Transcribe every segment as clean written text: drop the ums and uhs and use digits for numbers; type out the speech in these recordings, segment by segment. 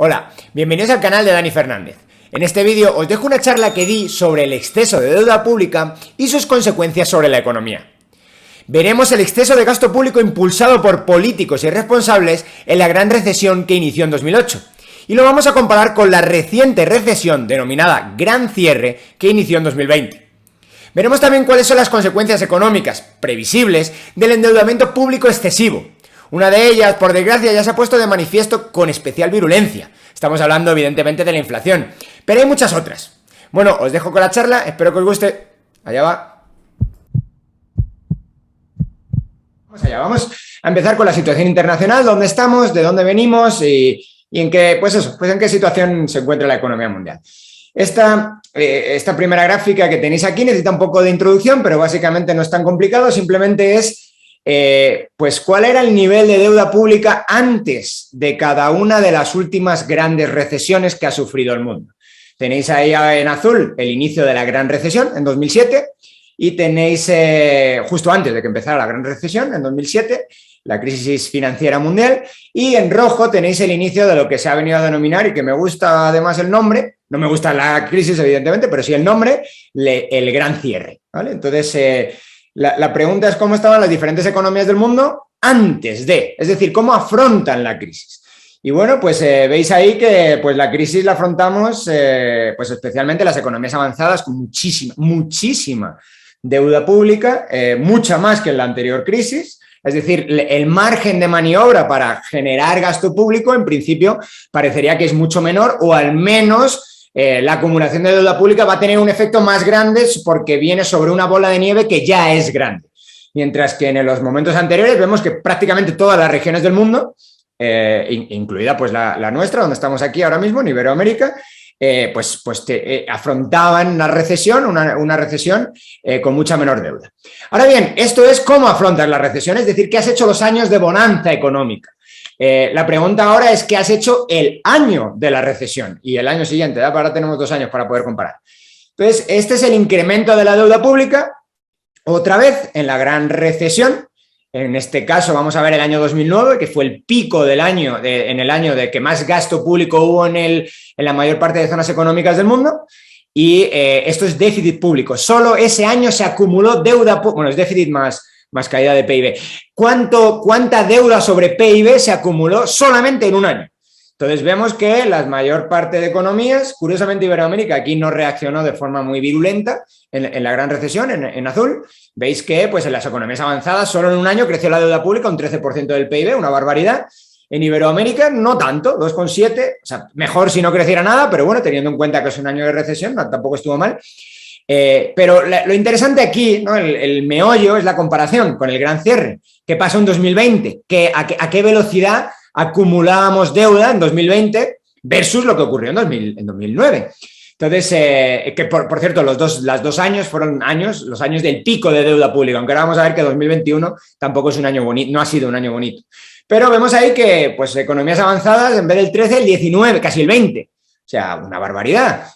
Hola, bienvenidos al canal de Dani Fernández. En este vídeo os dejo una charla que di sobre el exceso de deuda pública y sus consecuencias sobre la economía. Veremos el exceso de gasto público impulsado por políticos irresponsables en la gran recesión que inició en 2008. Y lo vamos a comparar con la reciente recesión denominada Gran Cierre que inició en 2020. Veremos también cuáles son las consecuencias económicas previsibles del endeudamiento público excesivo. Una de ellas, por desgracia, ya se ha puesto de manifiesto con especial virulencia. Estamos hablando, evidentemente, de la inflación, pero hay muchas otras. Bueno, os dejo con la charla, espero que os guste. Allá va. Vamos allá, vamos a empezar con la situación internacional, dónde estamos, de dónde venimos y en qué, en qué situación se encuentra la economía mundial. Esta primera gráfica que tenéis aquí necesita un poco de introducción, pero básicamente no es tan complicado, simplemente es cuál era el nivel de deuda pública antes de cada una de las últimas grandes recesiones que ha sufrido el mundo. Tenéis ahí en azul el inicio de la gran recesión en 2007 y tenéis justo antes de que empezara la gran recesión en 2007 la crisis financiera mundial, y en rojo tenéis el inicio de lo que se ha venido a denominar, y que me gusta además el nombre, no me gusta la crisis evidentemente, pero sí el nombre, el Gran Cierre, ¿vale? Entonces la pregunta es cómo estaban las diferentes economías del mundo antes de, es decir, cómo afrontan la crisis. Y bueno, pues veis ahí que la crisis la afrontamos especialmente las economías avanzadas con muchísima deuda pública, mucha más que en la anterior crisis. Es decir, el margen de maniobra para generar gasto público en principio parecería que es mucho menor, o al menos la acumulación de deuda pública va a tener un efecto más grande porque viene sobre una bola de nieve que ya es grande. Mientras que en los momentos anteriores vemos que prácticamente todas las regiones del mundo, incluida la nuestra, donde estamos aquí ahora mismo, en Iberoamérica, afrontaban una recesión con mucha menor deuda. Ahora bien, esto es cómo afrontas la recesión, es decir, qué has hecho los años de bonanza económica. La pregunta ahora es qué has hecho el año de la recesión y el año siguiente, ¿verdad? Ahora tenemos 2 años para poder comparar. Entonces, este es el incremento de la deuda pública, otra vez en la gran recesión. En este caso vamos a ver el año 2009, que fue el pico del año, en el año de que más gasto público hubo en la mayor parte de zonas económicas del mundo, y esto es déficit público. Solo ese año se acumuló deuda pública, bueno, es déficit más caída de PIB. ¿Cuánta deuda sobre PIB se acumuló solamente en un año? Entonces vemos que la mayor parte de economías, curiosamente Iberoamérica aquí no reaccionó de forma muy virulenta en la gran recesión, en azul. Veis que en las economías avanzadas solo en un año creció la deuda pública un 13% del PIB, una barbaridad. En Iberoamérica no tanto, 2,7%, o sea, mejor si no creciera nada, pero bueno, teniendo en cuenta que es un año de recesión, tampoco estuvo mal. Pero lo interesante aquí, ¿no? El meollo es la comparación con el Gran Cierre. ¿Qué pasó en 2020? ¿A qué velocidad acumulábamos deuda en 2020 versus lo que ocurrió en 2009? Entonces, que por cierto, los dos años fueron los años del pico de deuda pública, aunque ahora vamos a ver que 2021 tampoco es un año bonito, no ha sido un año bonito. Pero vemos ahí que economías avanzadas, en vez del 13, el 19, casi el 20. O sea, una barbaridad.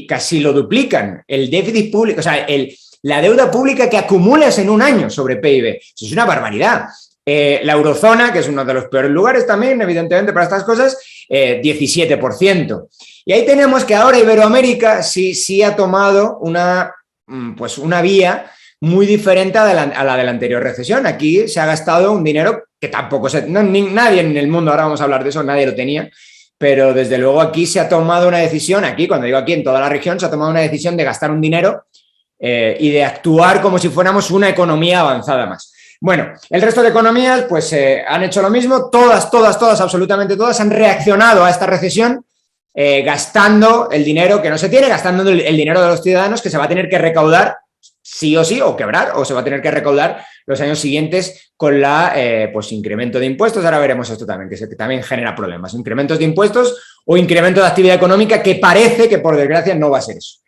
Casi lo duplican. El déficit público, o sea, la deuda pública que acumulas en un año sobre PIB. Eso es una barbaridad. La eurozona, que es uno de los peores lugares también, evidentemente, para estas cosas, 17%. Y ahí tenemos que ahora Iberoamérica sí ha tomado una vía muy diferente a la de la anterior recesión. Aquí se ha gastado un dinero que tampoco nadie en el mundo, ahora vamos a hablar de eso, nadie lo tenía, pero desde luego aquí se ha tomado una decisión, cuando digo aquí, en toda la región, se ha tomado una decisión de gastar un dinero y de actuar como si fuéramos una economía avanzada más. Bueno, el resto de economías han hecho lo mismo, todas, absolutamente todas han reaccionado a esta recesión gastando el dinero que no se tiene, gastando el dinero de los ciudadanos que se va a tener que recaudar sí o sí, o quebrar, o se va a tener que recaudar los años siguientes con la incremento de impuestos. Ahora veremos esto también, que también genera problemas, incrementos de impuestos o incremento de actividad económica, que parece que por desgracia no va a ser eso.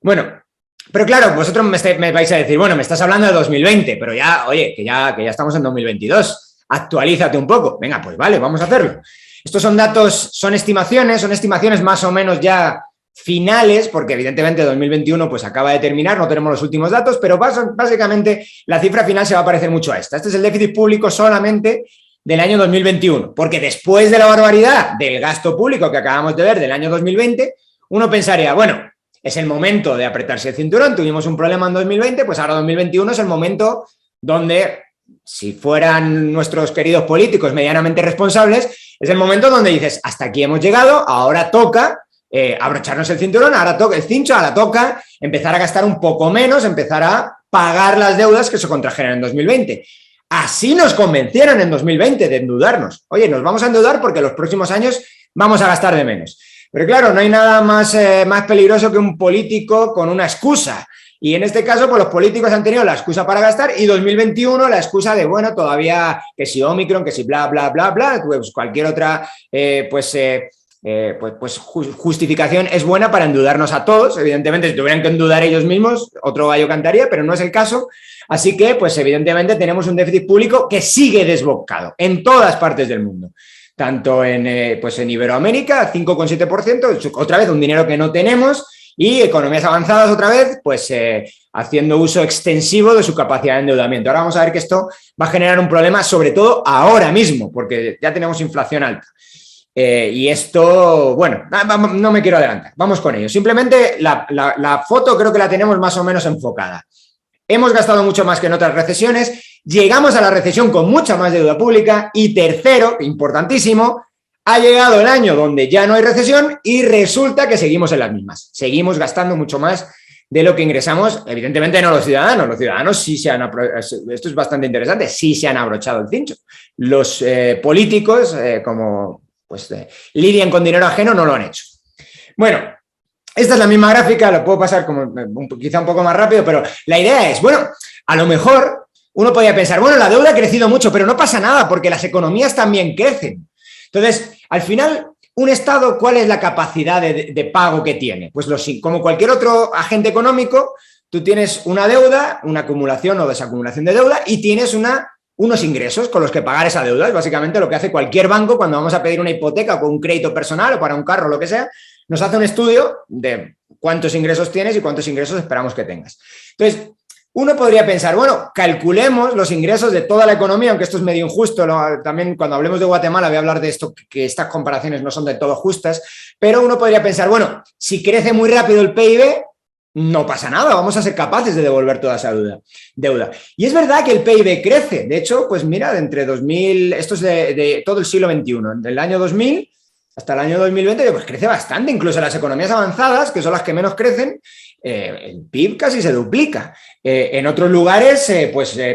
Bueno, pero claro, vosotros me vais a decir, bueno, me estás hablando de 2020, pero ya, oye, que ya estamos en 2022, actualízate un poco. Venga, pues vale, vamos a hacerlo. Estos son datos, son estimaciones más o menos ya finales, porque evidentemente 2021 acaba de terminar, no tenemos los últimos datos, pero básicamente la cifra final se va a parecer mucho a esta. Este es el déficit público solamente del año 2021, porque después de la barbaridad del gasto público que acabamos de ver del año 2020, uno pensaría, bueno, es el momento de apretarse el cinturón, tuvimos un problema en 2020, pues ahora 2021 es el momento donde, si fueran nuestros queridos políticos medianamente responsables, es el momento donde dices, hasta aquí hemos llegado, ahora toca abrocharnos el cinturón, ahora toca el cincho, ahora toca empezar a gastar un poco menos, empezar a pagar las deudas que se contrajeron en 2020. Así nos convencieron en 2020 de endeudarnos. Oye, nos vamos a endeudar porque los próximos años vamos a gastar de menos. Pero claro, no hay nada más peligroso que un político con una excusa. Y en este caso, pues los políticos han tenido la excusa para gastar y 2021 la excusa de, bueno, todavía que si Omicron, que si bla, bla, bla, bla, pues cualquier otra, justificación es buena para endeudarnos a todos. Evidentemente, si tuvieran que endeudar ellos mismos, otro gallo cantaría, pero no es el caso. Así que, pues evidentemente, tenemos un déficit público que sigue desbocado en todas partes del mundo. Tanto en Iberoamérica, 5,7%, otra vez un dinero que no tenemos, y economías avanzadas otra vez, pues haciendo uso extensivo de su capacidad de endeudamiento. Ahora vamos a ver que esto va a generar un problema, sobre todo ahora mismo, porque ya tenemos inflación alta. Y esto, bueno, no me quiero adelantar, vamos con ello. Simplemente la foto creo que la tenemos más o menos enfocada. Hemos gastado mucho más que en otras recesiones, llegamos a la recesión con mucha más deuda pública y tercero, importantísimo, ha llegado el año donde ya no hay recesión y resulta que seguimos en las mismas. Seguimos gastando mucho más de lo que ingresamos, evidentemente no los ciudadanos sí se han, esto es bastante interesante, sí se han abrochado el cincho. Los políticos, lidian con dinero ajeno, no lo han hecho. Bueno, esta es la misma gráfica, lo puedo pasar quizá un poco más rápido, pero la idea es, bueno, a lo mejor uno podría pensar, bueno, la deuda ha crecido mucho, pero no pasa nada porque las economías también crecen. Entonces, al final, un Estado, ¿cuál es la capacidad de pago que tiene? Pues como cualquier otro agente económico, tú tienes una deuda, una acumulación o desacumulación de deuda y tienes unos ingresos con los que pagar esa deuda. Es básicamente lo que hace cualquier banco cuando vamos a pedir una hipoteca o un crédito personal o para un carro o lo que sea, nos hace un estudio de cuántos ingresos tienes y cuántos ingresos esperamos que tengas. Entonces, uno podría pensar, bueno, calculemos los ingresos de toda la economía, aunque esto es medio injusto, también cuando hablemos de Guatemala voy a hablar de esto, que estas comparaciones no son del todo justas, pero uno podría pensar, bueno, si crece muy rápido el PIB, no pasa nada, vamos a ser capaces de devolver toda esa deuda. Y es verdad que el PIB crece, de hecho, pues mira, de entre 2000, esto es de todo el siglo XXI, del año 2000 hasta el año 2020, pues crece bastante, incluso las economías avanzadas, que son las que menos crecen, el PIB casi se duplica. En otros lugares,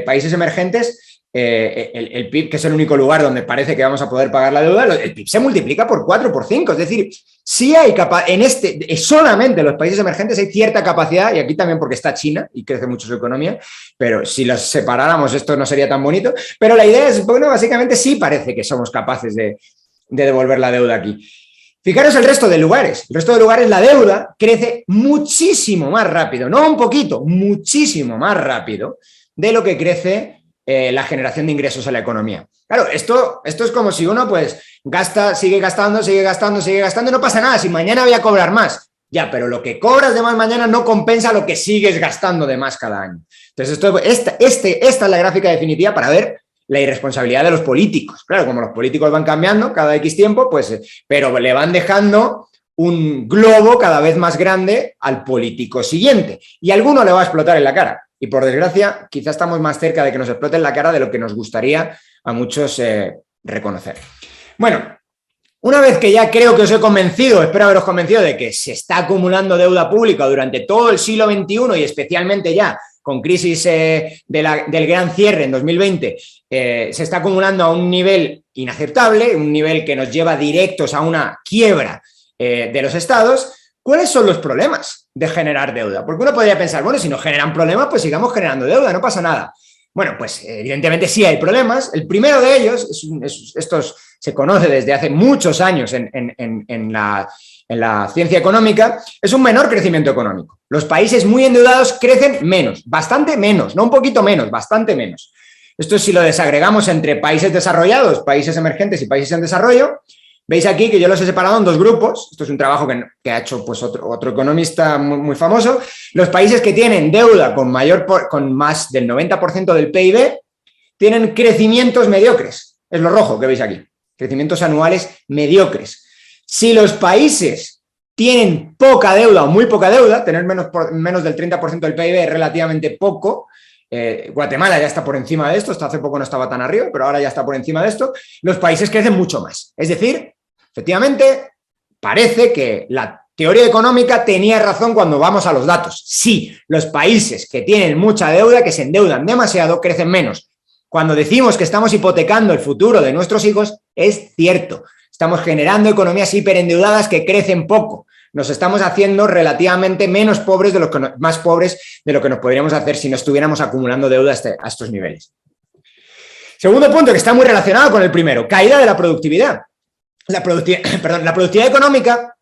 países emergentes, el PIB, que es el único lugar donde parece que vamos a poder pagar la deuda, el PIB se multiplica por 4, por 5. Es decir, sí hay solamente en los países emergentes hay cierta capacidad, y aquí también porque está China y crece mucho su economía, pero si los separáramos esto no sería tan bonito. Pero la idea es, bueno, básicamente sí parece que somos capaces de devolver la deuda aquí. Fijaros el resto de lugares. El resto de lugares la deuda crece muchísimo más rápido, no un poquito, muchísimo más rápido de lo que crece la generación de ingresos en la economía. Claro, esto es como si uno pues sigue gastando y no pasa nada, si mañana voy a cobrar más. Ya, pero lo que cobras de más mañana no compensa lo que sigues gastando de más cada año. Entonces, esta es la gráfica definitiva para ver la irresponsabilidad de los políticos. Claro, como los políticos van cambiando cada X tiempo, pero le van dejando un globo cada vez más grande al político siguiente. Y alguno le va a explotar en la cara. Y por desgracia, quizá estamos más cerca de que nos explote en la cara de lo que nos gustaría a muchos reconocer. Bueno, una vez que ya creo que os he convencido, espero haberos convencido de que se está acumulando deuda pública durante todo el siglo XXI y especialmente ya con crisis del gran cierre en 2020, se está acumulando a un nivel inaceptable, un nivel que nos lleva directos a una quiebra de los estados. ¿Cuáles son los problemas de generar deuda? Porque uno podría pensar, bueno, si no generan problemas, pues sigamos generando deuda, no pasa nada. Bueno, pues evidentemente sí hay problemas. El primero de ellos, esto se conoce desde hace muchos años en la ciencia económica, es un menor crecimiento económico. Los países muy endeudados crecen menos, bastante menos, no un poquito menos, bastante menos. Esto si lo desagregamos entre países desarrollados, países emergentes y países en desarrollo. Veis aquí que yo los he separado en dos grupos. Esto es un trabajo que ha hecho pues, otro economista muy famoso. Los países que tienen deuda con más del 90% del PIB tienen crecimientos mediocres. Es lo rojo que veis aquí. Crecimientos anuales mediocres. Si los países tienen poca deuda o muy poca deuda, tener menos del 30% del PIB es relativamente poco. Guatemala ya está por encima de esto, hasta hace poco no estaba tan arriba, pero ahora ya está por encima de esto. Los países crecen mucho más. Es decir, efectivamente, parece que la teoría económica tenía razón cuando vamos a los datos. Sí, los países que tienen mucha deuda, que se endeudan demasiado, crecen menos. Cuando decimos que estamos hipotecando el futuro de nuestros hijos, es cierto. Estamos generando economías hiperendeudadas que crecen poco. Nos estamos haciendo relativamente menos pobres de lo que más pobres de lo que nos podríamos hacer si no estuviéramos acumulando deuda a estos niveles. Segundo punto, que está muy relacionado con el primero, caída de la productividad. La productividad económica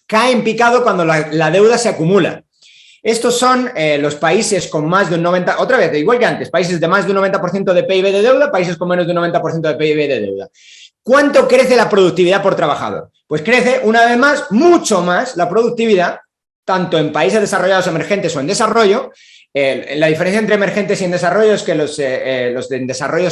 cae en picado cuando la deuda se acumula. Estos son los países con más de un 90%, otra vez, igual que antes, países de más de un 90% de PIB de deuda, países con menos de un 90% de PIB de deuda. ¿Cuánto crece la productividad por trabajador? Pues crece, una vez más, mucho más la productividad, tanto en países desarrollados, emergentes o en desarrollo. La diferencia entre emergentes y en desarrollo es que los en desarrollo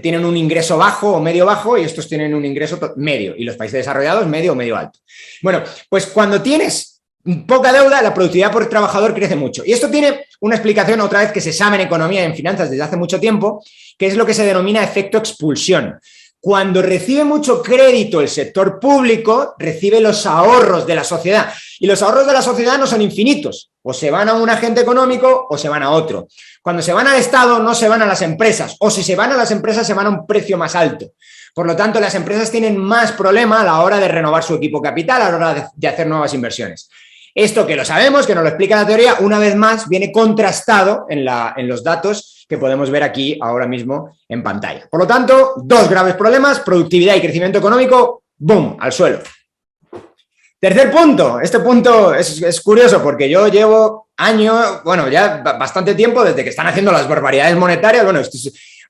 tienen un ingreso bajo o medio bajo y estos tienen un ingreso medio, y los países desarrollados medio o medio alto. Bueno, pues cuando tienes poca deuda, la productividad por trabajador crece mucho. Y esto tiene una explicación, otra vez, que se sabe en economía y en finanzas desde hace mucho tiempo, que es lo que se denomina efecto expulsión. Cuando recibe mucho crédito el sector público, recibe los ahorros de la sociedad. Y los ahorros de la sociedad no son infinitos. O se van a un agente económico o se van a otro. Cuando se van al Estado, no se van a las empresas. O si se van a las empresas, se van a un precio más alto. Por lo tanto, las empresas tienen más problema a la hora de renovar su equipo capital, a la hora de hacer nuevas inversiones. Esto, que lo sabemos, que nos lo explica la teoría, una vez más viene contrastado en los datos que podemos ver aquí ahora mismo en pantalla. Por lo tanto, dos graves problemas: productividad y crecimiento económico, ¡boom!, al suelo. Tercer punto. Este punto es curioso porque yo llevo años, bueno, ya bastante tiempo desde que están haciendo las barbaridades monetarias. Bueno,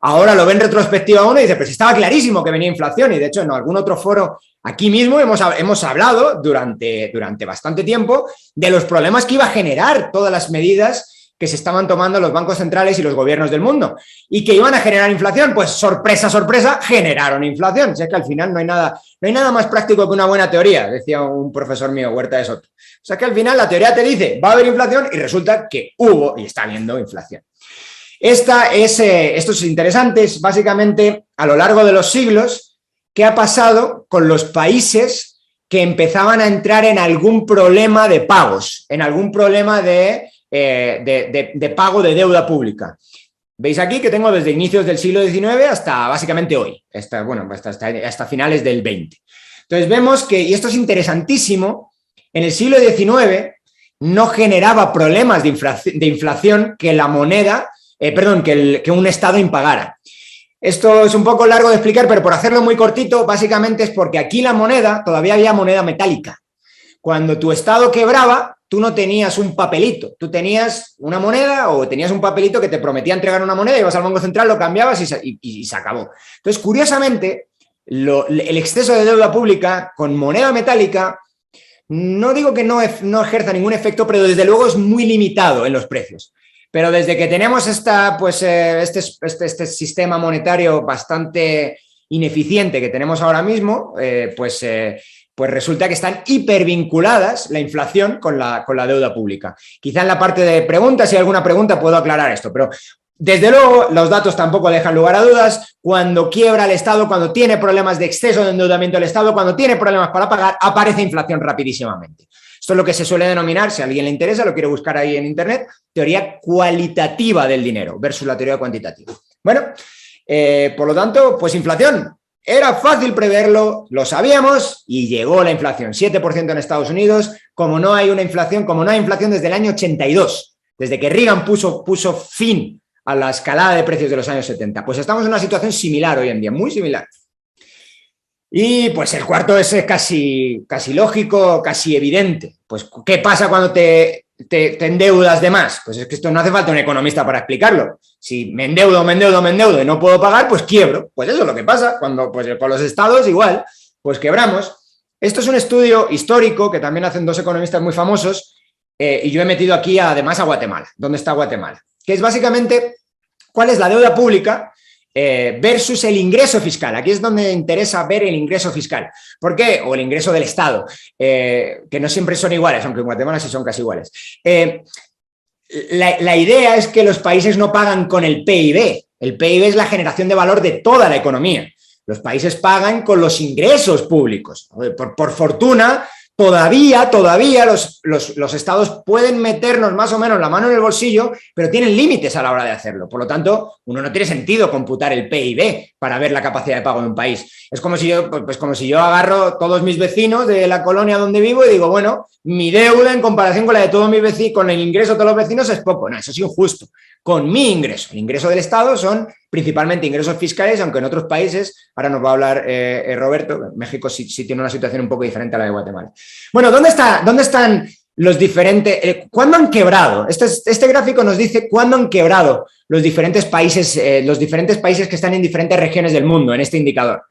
ahora lo ven retrospectiva uno y dice, pero si estaba clarísimo que venía inflación. Y de hecho en algún otro foro aquí mismo hemos hablado durante bastante tiempo de los problemas que iba a generar todas las medidas que se estaban tomando los bancos centrales y los gobiernos del mundo, y que iban a generar inflación. Pues sorpresa, sorpresa, generaron inflación. O sea que al final no hay nada más práctico que una buena teoría, decía un profesor mío, Huerta de Soto. O sea que al final la teoría te dice, va a haber inflación, y resulta que hubo y está habiendo inflación. Esto es interesante, es básicamente a lo largo de los siglos qué ha pasado con los países que empezaban a entrar en algún problema de pagos, en algún problema de pago de deuda pública. Veis aquí que tengo desde inicios del siglo XIX hasta básicamente hoy, hasta finales del XX. Entonces vemos que, y esto es interesantísimo, en el siglo XIX no generaba problemas de inflación que la moneda, que un Estado impagara. Esto es un poco largo de explicar, pero por hacerlo muy cortito, básicamente es porque aquí la moneda, todavía había moneda metálica. Cuando tu Estado quebraba, tú no tenías un papelito, tú tenías una moneda o tenías un papelito que te prometía entregar una moneda, ibas al Banco Central, lo cambiabas y se acabó. Entonces, curiosamente, el exceso de deuda pública con moneda metálica, no digo que no ejerza ningún efecto, pero desde luego es muy limitado en los precios. Pero desde que tenemos este sistema monetario bastante ineficiente que tenemos ahora mismo, pues resulta que están hipervinculadas la inflación con la deuda pública. Quizá en la parte de preguntas, si hay alguna pregunta, puedo aclarar esto, pero desde luego los datos tampoco dejan lugar a dudas. Cuando quiebra el Estado, cuando tiene problemas de exceso de endeudamiento del Estado, cuando tiene problemas para pagar, aparece inflación rapidísimamente. Esto es lo que se suele denominar, si a alguien le interesa, lo quiere buscar ahí en internet, teoría cualitativa del dinero versus la teoría cuantitativa. Bueno, por lo tanto, pues inflación. Era fácil preverlo, lo sabíamos y llegó la inflación, 7% en Estados Unidos, como no hay inflación desde el año 82, desde que Reagan puso fin a la escalada de precios de los años 70. Pues estamos en una situación similar hoy en día, muy similar. Y pues el cuarto es casi lógico, casi evidente. Pues ¿qué pasa cuando te endeudas de más? Pues es que esto no hace falta un economista para explicarlo. Si me endeudo y no puedo pagar, pues quiebro. Pues eso es lo que pasa cuando, pues con los estados igual, pues quebramos. Esto es un estudio histórico que también hacen dos economistas muy famosos, y yo he metido aquí además a Guatemala. ¿Dónde está Guatemala? Que es básicamente cuál es la deuda pública versus el ingreso fiscal. Aquí es donde interesa ver el ingreso fiscal. ¿Por qué? O el ingreso del Estado, que no siempre son iguales, aunque en Guatemala sí son casi iguales. La idea es que los países no pagan con el PIB. El PIB es la generación de valor de toda la economía. Los países pagan con los ingresos públicos. Por fortuna, todavía los estados pueden meternos más o menos la mano en el bolsillo, pero tienen límites a la hora de hacerlo. Por lo tanto, no tiene sentido computar el PIB para ver la capacidad de pago de un país. Es como si yo agarro todos mis vecinos de la colonia donde vivo y digo, bueno, mi deuda en comparación con la de todos mis vecinos, con el ingreso de todos los vecinos es poco. No, eso es injusto. Con mi ingreso, el ingreso del Estado son principalmente ingresos fiscales, aunque en otros países, ahora nos va a hablar Roberto, México sí tiene una situación un poco diferente a la de Guatemala. Bueno, ¿dónde están los diferentes, cuándo han quebrado? Este gráfico nos dice cuándo han quebrado los diferentes países que están en diferentes regiones del mundo en este indicador.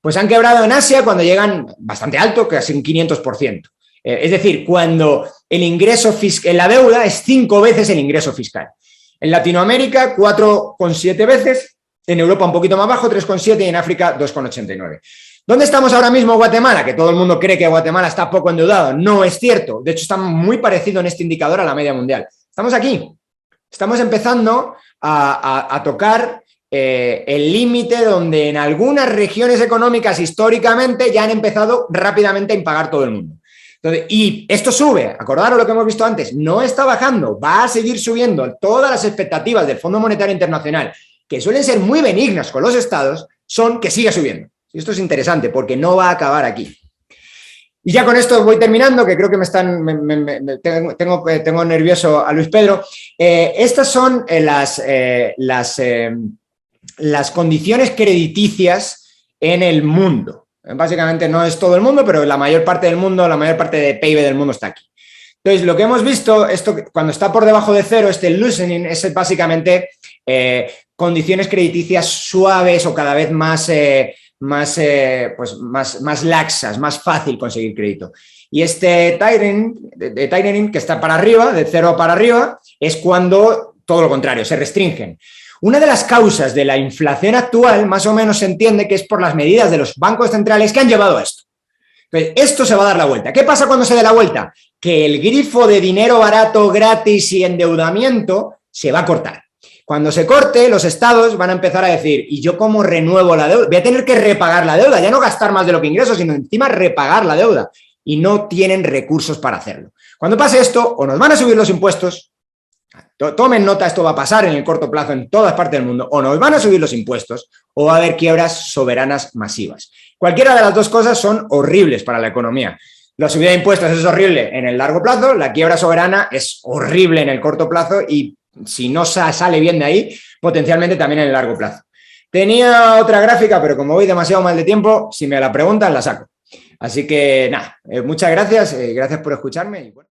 Pues han quebrado en Asia cuando llegan bastante alto, casi un 500%. Es decir, cuando el ingreso fiscal, la deuda es 5 veces el ingreso fiscal. En Latinoamérica, 4,7 veces, en Europa un poquito más bajo, 3,7 y en África 2,89. ¿Dónde estamos ahora mismo, Guatemala? Que todo el mundo cree que Guatemala está poco endeudado. No es cierto. De hecho, está muy parecido en este indicador a la media mundial. Estamos aquí. Estamos empezando a tocar el límite donde en algunas regiones económicas históricamente ya han empezado rápidamente a impagar todo el mundo. Entonces, y esto sube, acordaros lo que hemos visto antes, no está bajando, va a seguir subiendo. Todas las expectativas del Fondo Monetario Internacional, que suelen ser muy benignas con los estados, son que siga subiendo. Y esto es interesante porque no va a acabar aquí. Y ya con esto voy terminando, que creo que tengo nervioso a Luis Pedro. Estas son las condiciones crediticias en el mundo. Básicamente no es todo el mundo, pero la mayor parte del mundo, la mayor parte de PIB del mundo está aquí. Entonces, lo que hemos visto, cuando está por debajo de cero, este loosening es básicamente condiciones crediticias suaves o cada vez más laxas, más fácil conseguir crédito. Y este tightening que está para arriba, de cero para arriba, es cuando todo lo contrario, se restringen. Una de las causas de la inflación actual, más o menos se entiende que es por las medidas de los bancos centrales que han llevado a esto. Entonces, esto se va a dar la vuelta. ¿Qué pasa cuando se dé la vuelta? Que el grifo de dinero barato, gratis y endeudamiento se va a cortar. Cuando se corte, los estados van a empezar a decir, ¿y yo cómo renuevo la deuda? Voy a tener que repagar la deuda, ya no gastar más de lo que ingreso, sino encima repagar la deuda. Y no tienen recursos para hacerlo. Cuando pase esto, o nos van a subir los impuestos, tomen nota, esto va a pasar en el corto plazo en todas partes del mundo, o nos van a subir los impuestos, o va a haber quiebras soberanas masivas. Cualquiera de las dos cosas son horribles para la economía. La subida de impuestos es horrible en el largo plazo, la quiebra soberana es horrible en el corto plazo y si no sale bien de ahí, potencialmente también en el largo plazo. Tenía otra gráfica, pero como voy demasiado mal de tiempo, si me la preguntan, la saco. Así que nada, muchas gracias, gracias por escucharme. Y bueno.